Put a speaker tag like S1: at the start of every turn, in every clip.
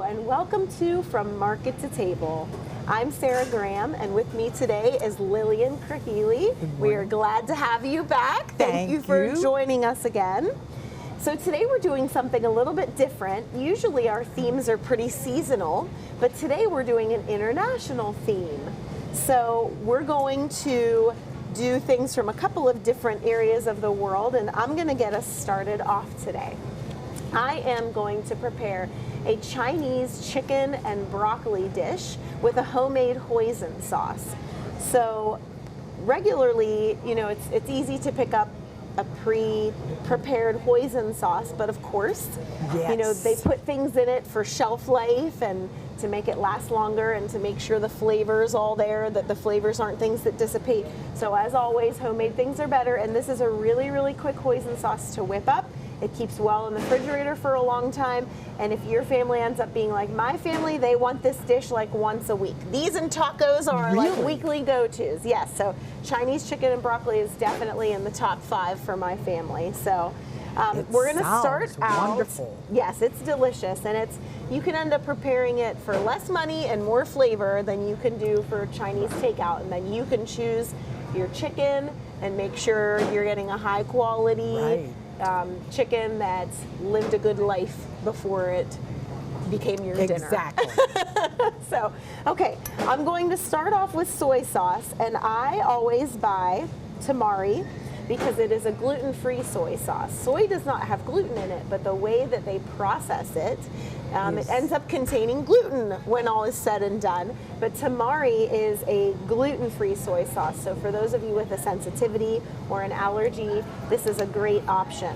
S1: and welcome to From Market to Table. I'm Sarah Graham, and with me today is Lillian Krahili. We are glad to have you back. Thank you for joining us again. So today we're doing something a little bit different. Usually our themes are pretty seasonal, but today we're doing an international theme. So we're going to do things from a couple of different areas of the world, and I'm going to get us started off today. I am going to prepare a Chinese chicken and broccoli dish with a homemade hoisin sauce. So regularly, you know, it's easy to pick up a pre-prepared hoisin sauce, but of course, you know, they put things in it for shelf life and to make it last longer and to make sure the flavor's all there, that the flavors aren't things that dissipate. So as always, homemade things are better, and this is a really, really quick hoisin sauce to whip up. It keeps well in the refrigerator for a long time, and if your family ends up being like my family, they want this dish like once a week. These and tacos are like weekly go-tos. Yes, so Chinese chicken and broccoli is definitely in the top 5 for my family. So we're going to start out.
S2: Wonderful.
S1: Yes, it's delicious, and you can end up preparing it for less money and more flavor than you can do for Chinese takeout, and then you can choose your chicken and make sure you're getting a high quality chicken that's lived a good life before it became your dinner.
S2: Exactly.
S1: So, okay, I'm going to start off with soy sauce, and I always buy tamari because it is a gluten-free soy sauce. Soy does not have gluten in it, but the way that they process it, it ends up containing gluten when all is said and done. But tamari is a gluten-free soy sauce, so for those of you with a sensitivity or an allergy, this is a great option.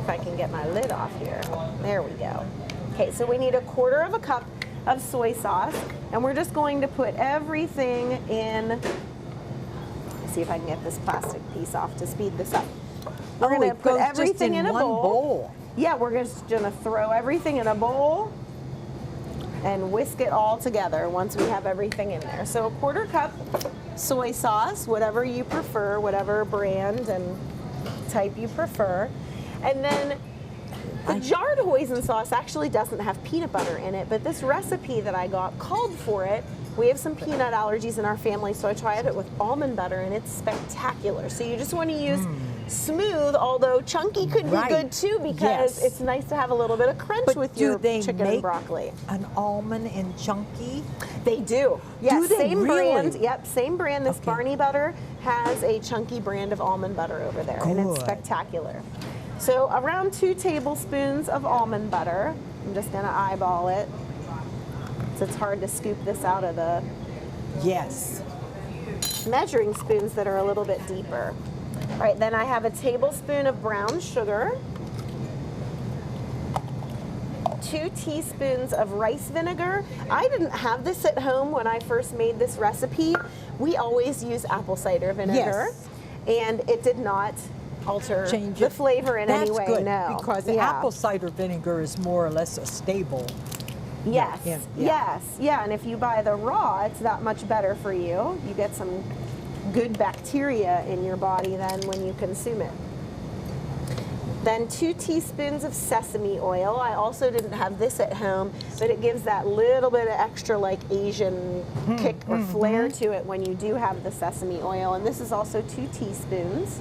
S1: If I can get my lid off here. There we go. Okay, so we need 1/4 cup of soy sauce, and we're just going to put everything in. See if I can get this plastic piece off to speed this up. We're going to put everything in a bowl. Yeah, we're just going to throw everything in a bowl and whisk it all together once we have everything in there. So 1/4 cup soy sauce, whatever you prefer, whatever brand and type you prefer. And then the jarred hoisin sauce actually doesn't have peanut butter in it, but this recipe that I got called for it. We have some peanut allergies in our family, so I tried it with almond butter, and it's spectacular. So you just want to use smooth, although chunky could be good too, because it's nice to have a little bit of crunch with your chicken and broccoli.
S2: An almond in chunky?
S1: They do. Yes,
S2: do they
S1: same
S2: really?
S1: brand. Yep, same brand. This Barney butter has a chunky brand of almond butter over there, and it's spectacular. So around 2 tablespoons of almond butter. I'm just going to eyeball it. It's hard to scoop this out of the measuring spoons that are a little bit deeper. All right, then I have a tablespoon of brown sugar, 2 teaspoons of rice vinegar. I didn't have this at home when I first made this recipe. We always use apple cider vinegar, and it did not alter the flavor in any way.
S2: Good,
S1: no,
S2: because the apple cider vinegar is more or less a stable.
S1: Yes, and if you buy the raw, it's that much better for you. You get some good bacteria in your body then when you consume it. Then 2 teaspoons of sesame oil. I also didn't have this at home, but it gives that little bit of extra like Asian kick or flair to it when you do have the sesame oil. And this is also 2 teaspoons.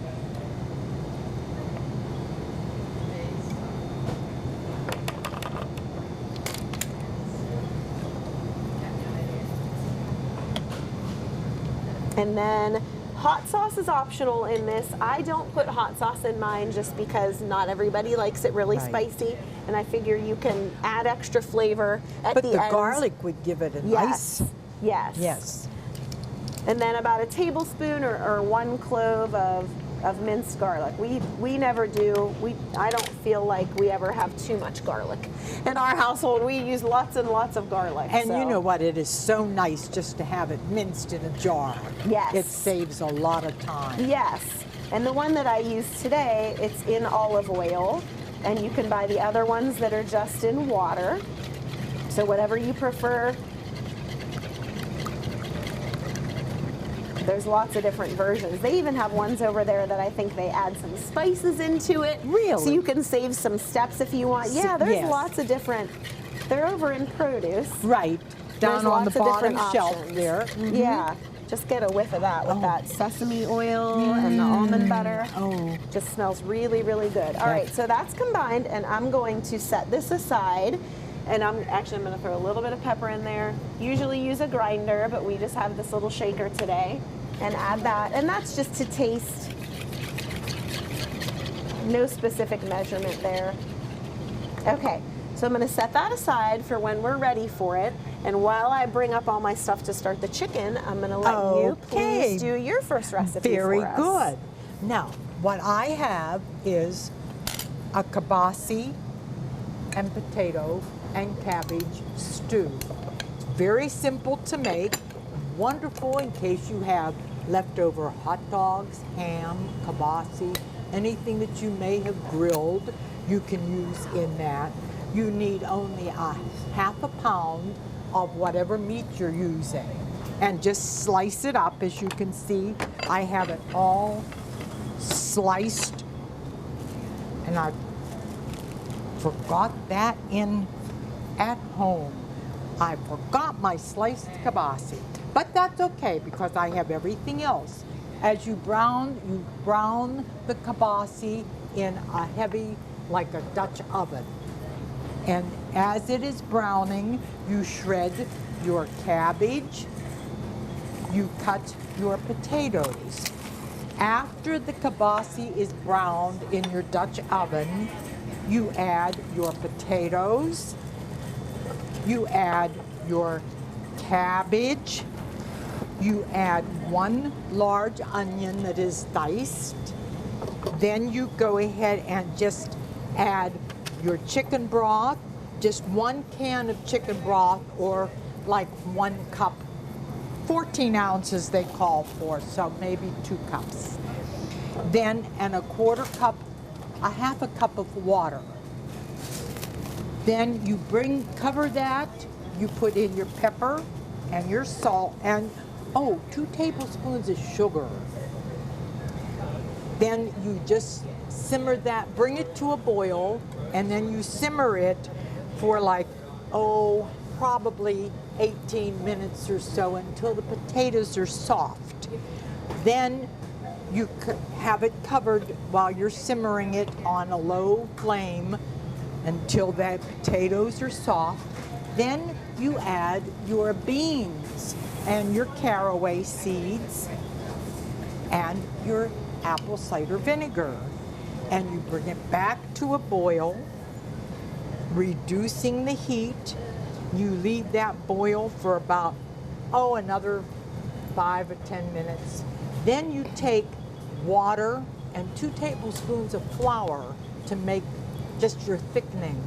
S1: And then hot sauce is optional in this. I don't put hot sauce in mine just because not everybody likes it really spicy, and I figure you can add extra flavor at the end.
S2: But the garlic would give it a nice.
S1: Yes. And then about a tablespoon or 1 clove of minced garlic. We never do. I don't feel like we ever have too much garlic in our household. We use lots and lots of garlic.
S2: And you know what? It is so nice just to have it minced in a jar.
S1: Yes.
S2: It saves a lot of time.
S1: Yes. And the one that I use today, it's in olive oil, and you can buy the other ones that are just in water. So whatever you prefer. There's lots of different versions. They even have ones over there that I think they add some spices into it.
S2: Really?
S1: So you can save some steps if you want. Yeah, there's lots of different. They're over in produce.
S2: Right. Down on the bottom shelf there.
S1: Yeah. Just get a whiff of that with that sesame oil and the almond butter.
S2: Oh.
S1: Just smells really, really good. All right, so that's combined, and I'm going to set this aside. And I'm going to throw a little bit of pepper in there. Usually use a grinder, but we just have this little shaker today. And add that, and that's just to taste. No specific measurement there. Okay, so I'm going to set that aside for when we're ready for it. And while I bring up all my stuff to start the chicken, I'm going to let you please do your first recipe
S2: Very
S1: for us.
S2: good. Now, what I have is a kielbasa and potato and cabbage stew. It's very simple to make, wonderful in case you have leftover hot dogs, ham, kielbasa, anything that you may have grilled, you can use in that. You need only a half a pound of whatever meat you're using. And just slice it up. As you can see, I have it all sliced. And I forgot that in at home. I forgot my sliced kielbasa. But that's okay because I have everything else. As you brown the kielbasa in a heavy, like a Dutch oven. And as it is browning, you shred your cabbage, you cut your potatoes. After the kielbasa is browned in your Dutch oven, you add your potatoes, you add your cabbage, you add 1 large onion that is diced. Then you go ahead and just add your chicken broth, just 1 can of chicken broth, or like 1 cup, 14 ounces they call for, so maybe 2 cups. Then, and a half a cup of water. Then you cover that, you put in your pepper and your salt, and 2 tablespoons of sugar. Then you just simmer that, bring it to a boil, and then you simmer it for like, probably 18 minutes or so until the potatoes are soft. Then you have it covered while you're simmering it on a low flame until the potatoes are soft. Then you add your beans and your caraway seeds and your apple cider vinegar. And you bring it back to a boil, reducing the heat. You leave that boil for about, another 5 or 10 minutes. Then you take water and 2 tablespoons of flour to make just your thickening.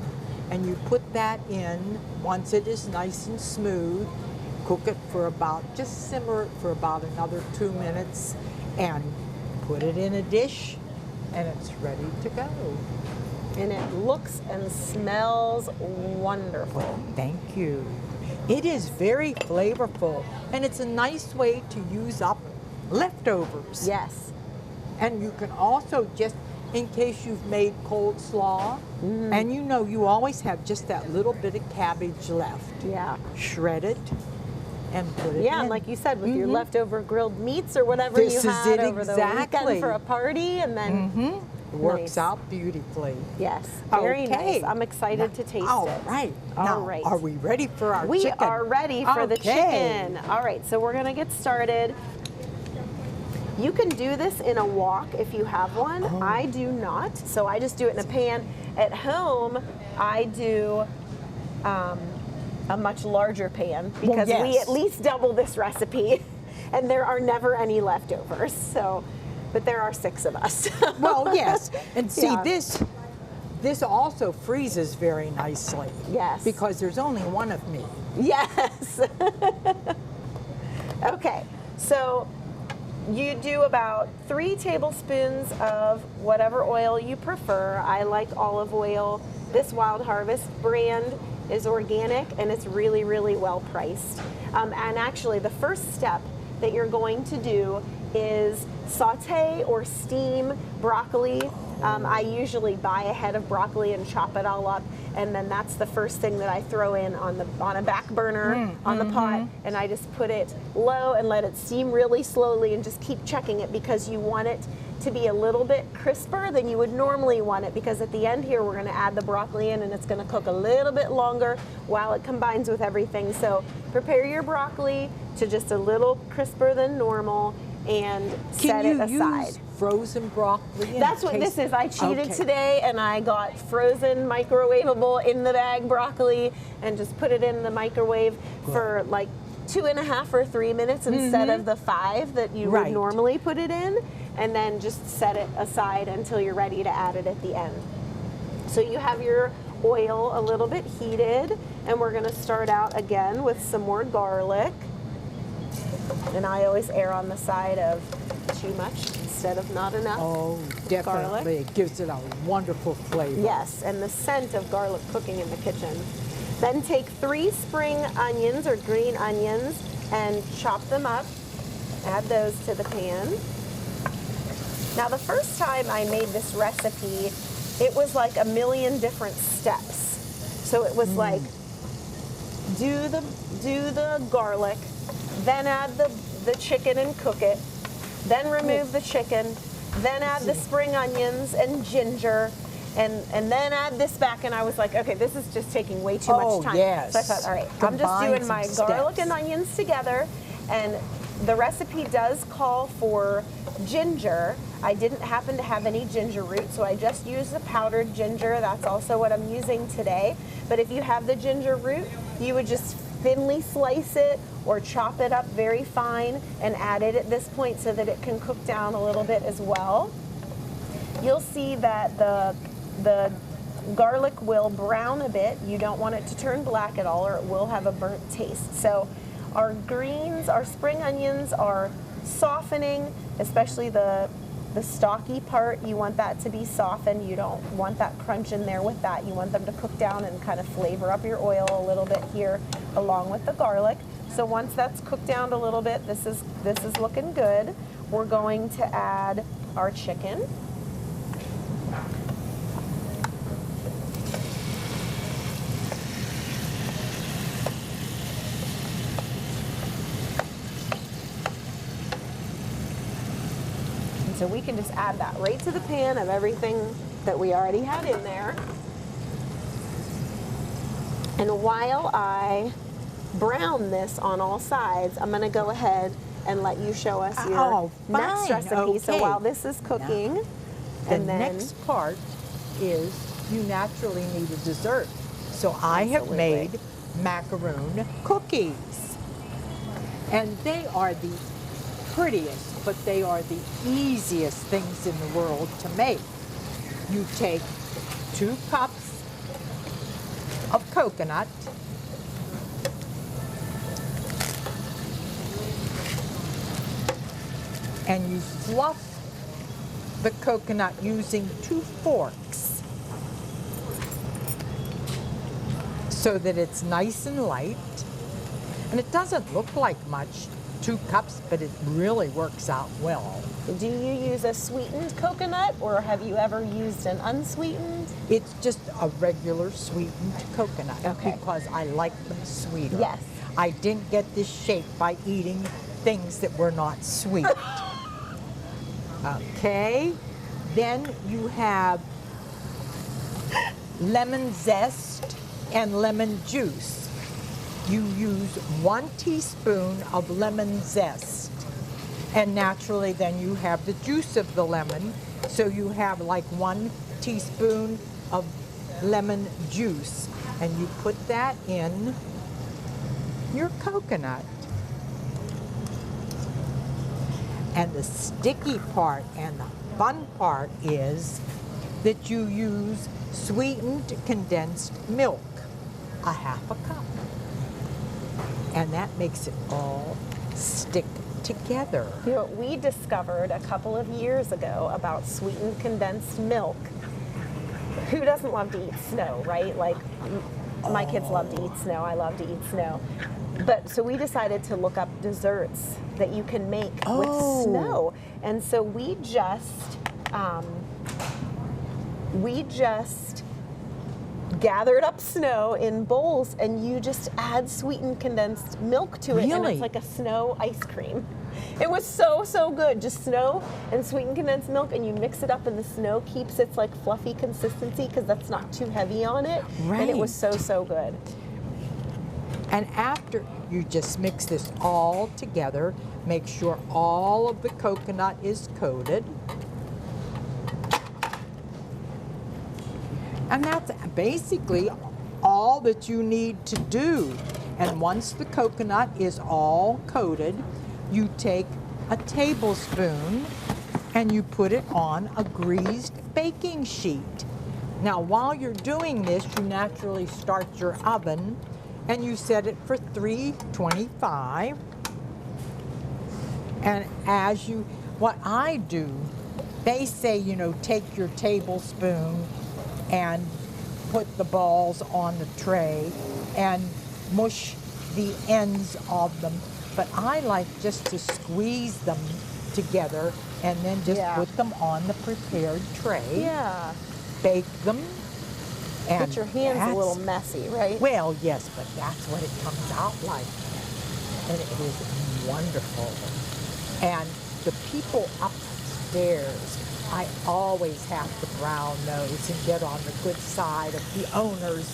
S2: And you put that in once it is nice and smooth. Cook it for just simmer it for about another 2 minutes and put it in a dish and it's ready to go.
S1: And it looks and smells wonderful.
S2: Thank you. It is very flavorful and it's a nice way to use up leftovers.
S1: Yes.
S2: And you can also just, in case you've made cold slaw, and you always have just that little bit of cabbage left.
S1: Yeah.
S2: Shred it and put it in.
S1: Yeah, and like you said, with your leftover grilled meats or whatever you had over the weekend for a party, and then
S2: it works out beautifully.
S1: Yes, very nice. I'm excited to taste it.
S2: All right. Now, are we ready for our chicken?
S1: We are ready for the chicken. All right, so we're gonna get started. You can do this in a wok if you have one. I do not, so I just do it in a pan. At home, I do a much larger pan because we at least double this recipe, and there are never any leftovers. So, but there are 6 of us.
S2: Well, yes, and see this also freezes very nicely.
S1: Yes,
S2: because there's only 1 of me.
S1: Yes. Okay, so you do about 3 tablespoons of whatever oil you prefer. I like olive oil. This Wild Harvest brand is organic and it's really, really well priced. And actually the first step that you're going to do is saute or steam broccoli. I usually buy a head of broccoli and chop it all up, and then that's the first thing that I throw in on a back burner on the pot, and I just put it low and let it steam really slowly and just keep checking it, because you want it to be a little bit crisper than you would normally want it, because at the end here we're going to add the broccoli in and it's going to cook a little bit longer while it combines with everything. So prepare your broccoli to just a little crisper than normal and set it aside.
S2: Can you use frozen broccoli?
S1: That's what this is. I cheated today and I got frozen microwavable in the bag broccoli and just put it in the microwave for like 2.5 or 3 minutes instead of the 5 that you would normally put it in, and then just set it aside until you're ready to add it at the end. So you have your oil a little bit heated, and we're going to start out again with some more garlic. And I always err on the side of too much instead of not enough.
S2: Oh, definitely.
S1: Garlic.
S2: It gives it a wonderful flavor.
S1: Yes, and the scent of garlic cooking in the kitchen. Then take 3 spring onions or green onions and chop them up. Add those to the pan. Now, the first time I made this recipe, it was like a million different steps. So it was like, do the garlic, then add the chicken and cook it, then remove the chicken, then add the spring onions and ginger, and then add this back, and I was like, okay, this is just taking way too much time.
S2: Yes.
S1: So I thought, all right, I'm just doing my garlic and onions together, and the recipe does call for ginger. I didn't happen to have any ginger root, so I just used the powdered ginger. That's also what I'm using today. But if you have the ginger root, you would just thinly slice it or chop it up very fine and add it at this point so that it can cook down a little bit as well. You'll see that the garlic will brown a bit. You don't want it to turn black at all, or it will have a burnt taste. So our greens, our spring onions are softening, especially the stalky part. You want that to be softened. You don't want that crunch in there with that. You want them to cook down and kind of flavor up your oil a little bit here along with the garlic. So once that's cooked down a little bit, this is looking good. We're going to add our chicken. So we can just add that right to the pan of everything that we already had in there. And while I brown this on all sides, I'm going to go ahead and let you show us your next recipe.
S2: Okay.
S1: So while this is cooking,
S2: the next part is you naturally need a dessert. So I have made macaroon cookies. And they are the prettiest, but they are the easiest things in the world to make. You take 2 cups of coconut, and you fluff the coconut using 2 forks so that it's nice and light. And it doesn't look like much, 2 cups, but it really works out well.
S1: do you use a sweetened coconut, or have you ever used an unsweetened?
S2: It's just a regular sweetened coconut because I like them sweeter.
S1: Yes.
S2: I didn't get this shape by eating things that were not sweet. Okay, then you have lemon zest and lemon juice. You use 1 teaspoon of lemon zest, and naturally then you have the juice of the lemon, so you have like 1 teaspoon of lemon juice, and you put that in your coconut. And the sticky part and the fun part is that you use sweetened condensed milk, a 1/2 cup. And that makes it all stick together.
S1: You know, we discovered a couple of years ago about sweetened condensed milk. Who doesn't love to eat snow, right? Like, My kids love to eat snow. I love to eat snow. But so we decided to look up desserts that you can make with snow. And so we just gathered up snow in bowls, and you just add sweetened condensed milk to it, and it's like a snow ice cream. It was so good. Just snow and sweetened condensed milk, and you mix it up, and the snow keeps its like fluffy consistency because that's not too heavy on it.
S2: Right.
S1: And it was so good.
S2: And after you just mix this all together, make sure all of the coconut is coated. And that's basically all that you need to do. And once the coconut is all coated, you take a tablespoon and you put it on a greased baking sheet. Now, while you're doing this, you naturally start your oven and you set it for 325. And what I do, they say, you know, take your tablespoon and put the balls on the tray and mush the ends of them. But I like just to squeeze them together and then just put them on the prepared tray.
S1: Yeah.
S2: Bake them. And
S1: get your hands a little messy, right?
S2: Well, yes, but that's what it comes out like. And it is wonderful. And the people upstairs, I always have to brown nose and get on the good side of the owners.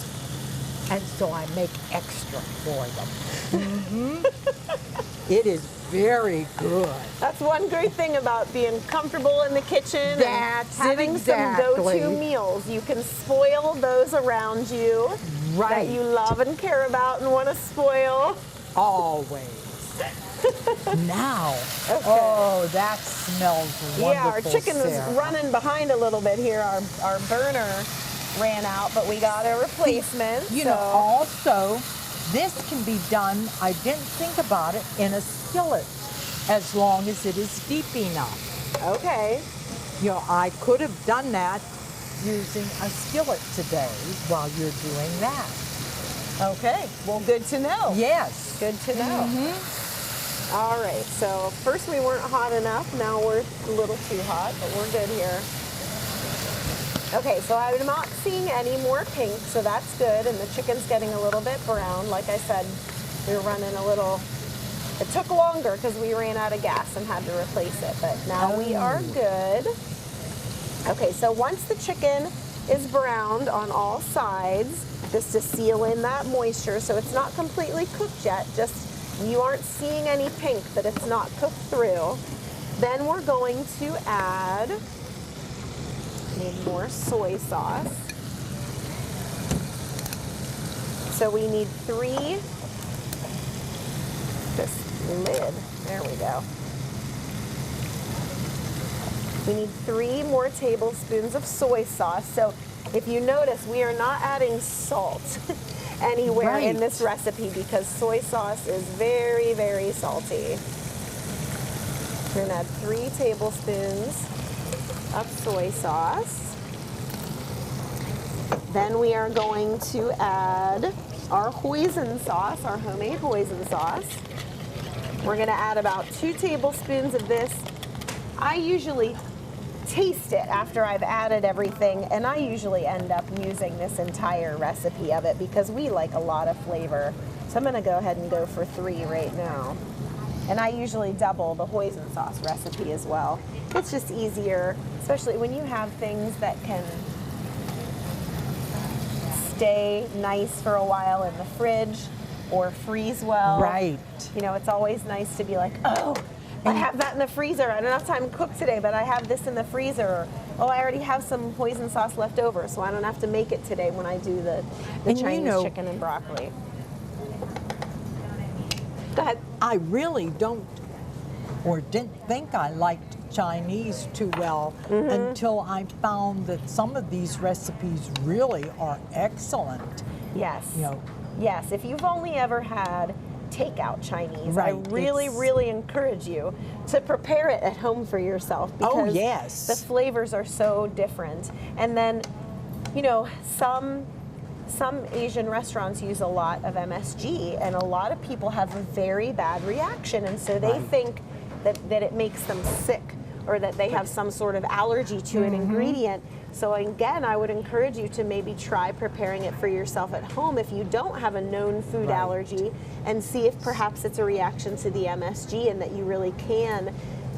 S2: And so I make extra for them. It is very good.
S1: That's one great thing about being comfortable in the kitchen and having some go-to meals. You can spoil those around you that you love and care about and want to spoil.
S2: Always. Now, oh, that smells wonderful.
S1: Yeah, our chicken was running behind a little bit here. Our burner ran out, but we got a replacement.
S2: You know, also, this can be done, I didn't think about it, in a skillet, as long as it is deep enough.
S1: Okay.
S2: You know, I could have done that using a skillet today while you're doing that.
S1: Okay, well, good to know.
S2: Yes.
S1: Good to know. All right, so first we weren't hot enough, now we're a little too hot, but we're good here. Okay, so I'm not seeing any more pink, so that's good, and the chicken's getting a little bit brown. Like I said, we were running a little, it took longer because we ran out of gas and had to replace it, but now we are good. Okay, so once the chicken is browned on all sides, just to seal in that moisture, so it's not completely cooked yet, just you aren't seeing any pink that it's not cooked through, then we're going to add need more soy sauce. So we need 3, this lid, there we go. We need 3 more tablespoons of soy sauce. So if you notice, we are not adding salt anywhere in this recipe because soy sauce is very, very salty. We're gonna add 3 tablespoons of soy sauce. Then we are going to add our hoisin sauce, our homemade hoisin sauce. We're gonna add about 2 tablespoons of this. I usually taste it after I've added everything, and I usually end up using this entire recipe of it because we like a lot of flavor. So I'm gonna go ahead and go for 3 right now. And I usually double the hoisin sauce recipe as well. It's just easier, especially when you have things that can stay nice for a while in the fridge or freeze well.
S2: Right.
S1: You know, it's always nice to be like, oh, I have that in the freezer. I don't have time to cook today, but I have this in the freezer. Oh, I already have some hoisin sauce left over, so I don't have to make it today when I do the Chinese chicken and broccoli. Go ahead.
S2: I really don't or didn't think I liked Chinese too well until I found that some of these recipes really are excellent.
S1: Yes.
S2: You know,
S1: yes, if you've only ever had takeout Chinese,
S2: Right,
S1: I really encourage you to prepare it at home for yourself because the flavors are so different. And then, you know, some some Asian restaurants use a lot of MSG, and a lot of people have a very bad reaction, and so they think that it makes them sick, or that they have some sort of allergy to an ingredient. So again, I would encourage you to maybe try preparing it for yourself at home if you don't have a known food allergy, and see if perhaps it's a reaction to the MSG and that you really can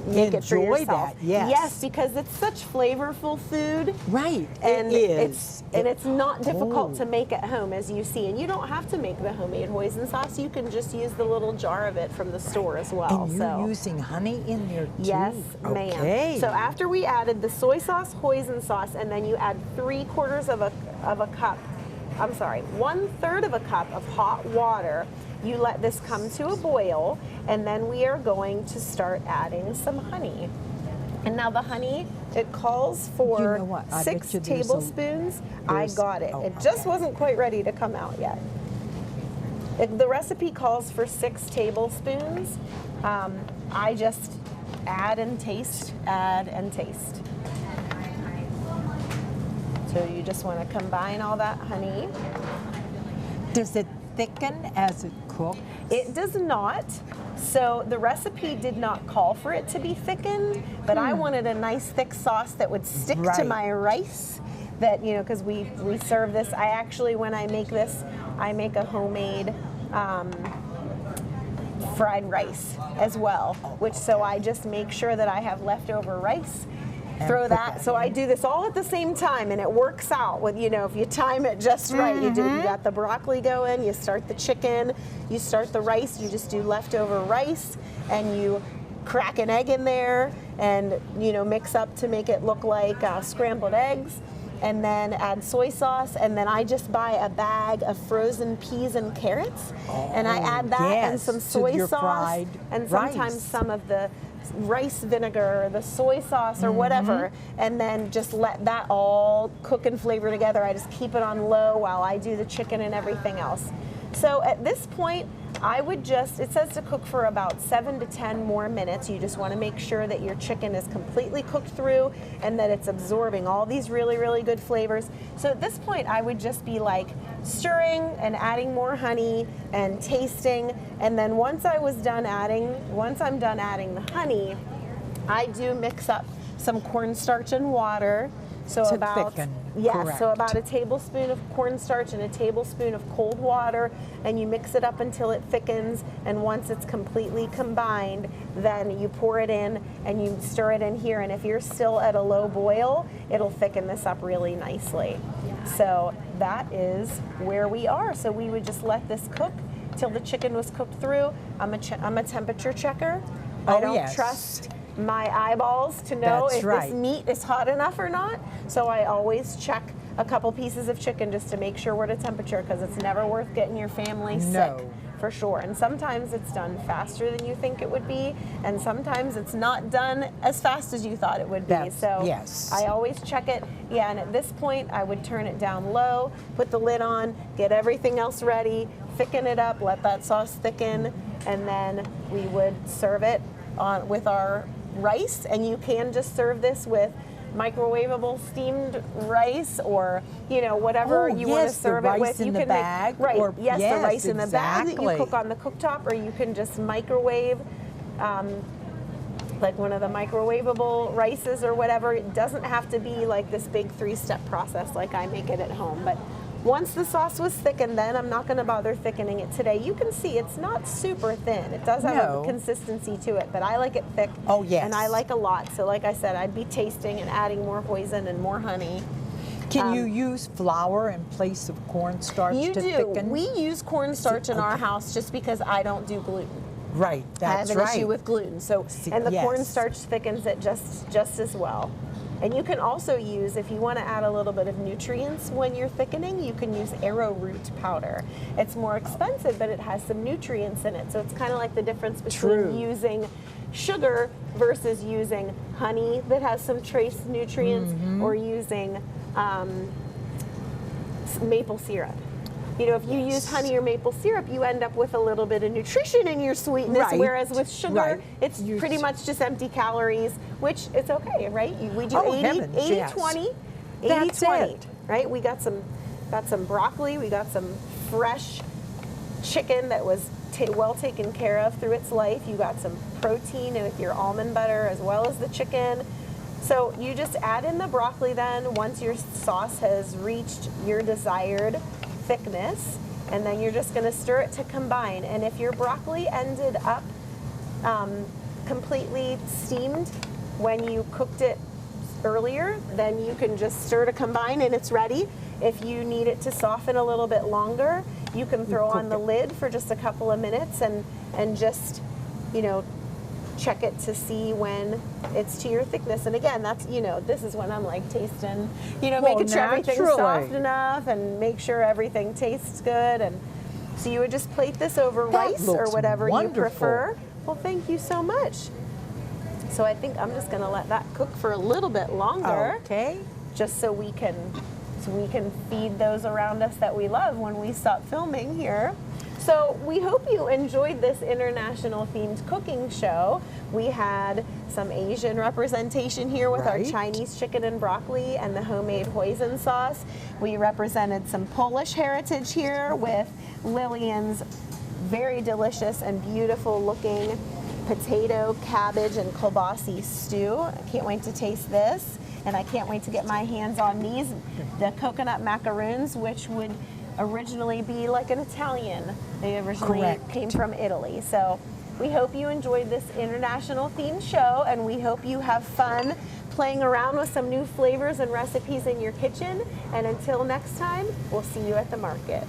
S1: make it for yourself.
S2: That, yes.
S1: Yes, because it's such flavorful food.
S2: Right,
S1: and
S2: it is.
S1: It's not difficult to make at home, as you see. And you don't have to make the homemade hoisin sauce. You can just use the little jar of it from the store as well.
S2: And you're using honey in there too?
S1: Yes, ma'am.
S2: Okay.
S1: So after we added the soy sauce, hoisin sauce, and then you add 1/3 of a cup of hot water. You let this come to a boil, and then we are going to start adding some honey. And now the honey, it calls for 6 tablespoons. I got it. It just wasn't quite ready to come out yet. The recipe calls for 6 tablespoons. I just add and taste. So you just want to combine all that honey.
S2: Does it thicken as it cooks?
S1: It does not. So the recipe did not call for it to be thickened, but I wanted a nice thick sauce that would stick to my rice. That, you know, because we serve this. I actually, when I make this, I make a homemade fried rice as well, so I just make sure that I have leftover rice. Throw that. So I do this all at the same time, and it works out with, you know, if you time it just right. You got the broccoli going, you start the chicken, you start the rice, you just do leftover rice, and you crack an egg in there, and, you know, mix up to make it look like scrambled eggs, and then add soy sauce, and then I just buy a bag of frozen peas and carrots, and I add that and some soy sauce, and sometimes some of the rice vinegar, the soy sauce, or whatever, and then just let that all cook and flavor together. I just keep it on low while I do the chicken and everything else. So at this point, I would just, it says to cook for about 7 to 10 more minutes. You just want to make sure that your chicken is completely cooked through and that it's absorbing all these really, really good flavors. So at this point, I would just be like stirring and adding more honey and tasting. And then once I'm done adding the honey, I do mix up some cornstarch and water. So
S2: to
S1: about
S2: thicken.
S1: So about a tablespoon of cornstarch and a tablespoon of cold water, and you mix it up until it thickens. And once it's completely combined, then you pour it in and you stir it in here. And if you're still at a low boil, it'll thicken this up really nicely. So that is where we are. So we would just let this cook till the chicken was cooked through. I'm a temperature checker. I don't trust my eyeballs to know if this meat is hot enough or not. So I always check a couple pieces of chicken just to make sure we're at temperature, because it's never worth getting your family sick, for sure. And sometimes it's done faster than you think it would be, and sometimes it's not done as fast as you thought it would be. I always check it. And at this point, I would turn it down low, put the lid on, get everything else ready, thicken it up, let that sauce thicken, and then we would serve it with our rice. And you can just serve this with microwavable steamed rice, or, you know, whatever you want to serve it with. You can make the rice in the bag that you cook on the cooktop, or you can just microwave like one of the microwavable rices or whatever. It doesn't have to be like this big 3-step process like I make it at home. But once the sauce was thickened, then I'm not going to bother thickening it today. You can see it's not super thin. It does have a consistency to it, but I like it thick. And I like a lot. So like I said, I'd be tasting and adding more hoisin and more honey.
S2: Can you use flour in place of cornstarch to thicken?
S1: We use cornstarch in our house just because I don't do gluten.
S2: Right, that's
S1: I have an issue with gluten. So, and the cornstarch thickens it just as well. And you can also use, if you want to add a little bit of nutrients when you're thickening, you can use arrowroot powder. It's more expensive, but it has some nutrients in it. So it's kind of like the difference between using sugar versus using honey that has some trace nutrients, or using maple syrup. You know, if you use honey or maple syrup, you end up with a little bit of nutrition in your sweetness, whereas with sugar, it's pretty much just empty calories, which it's okay, right? We do 80-20, 80-20, right? We got some got some broccoli, we got some fresh chicken that was well taken care of through its life. You got some protein with your almond butter as well as the chicken. So you just add in the broccoli then once your sauce has reached your desired thickness, and then you're just going to stir it to combine. And if your broccoli ended up completely steamed when you cooked it earlier, then you can just stir to combine and it's ready. If you need it to soften a little bit longer, you can throw on the lid for just a couple of minutes and just, you know, check it to see when it's to your thickness. And again, that's, you know, this is when I'm like tasting, you know, making sure everything's soft enough and make sure everything tastes good. And so you would just plate this over rice or whatever you prefer. Well, thank you so much. So I think I'm just going to let that cook for a little bit longer.
S2: Okay.
S1: Just so we can feed those around us that we love when we stop filming here. So we hope you enjoyed this international themed cooking show. We had some Asian representation here with our Chinese chicken and broccoli and the homemade hoisin sauce. We represented some Polish heritage here with Lillian's very delicious and beautiful looking potato, cabbage, and kielbasa stew. I can't wait to taste this. And I can't wait to get my hands on these, the coconut macaroons, which would originally be like an Italian. They originally came from Italy. So we hope you enjoyed this international themed show, and we hope you have fun playing around with some new flavors and recipes in your kitchen. And until next time, we'll see you at the market.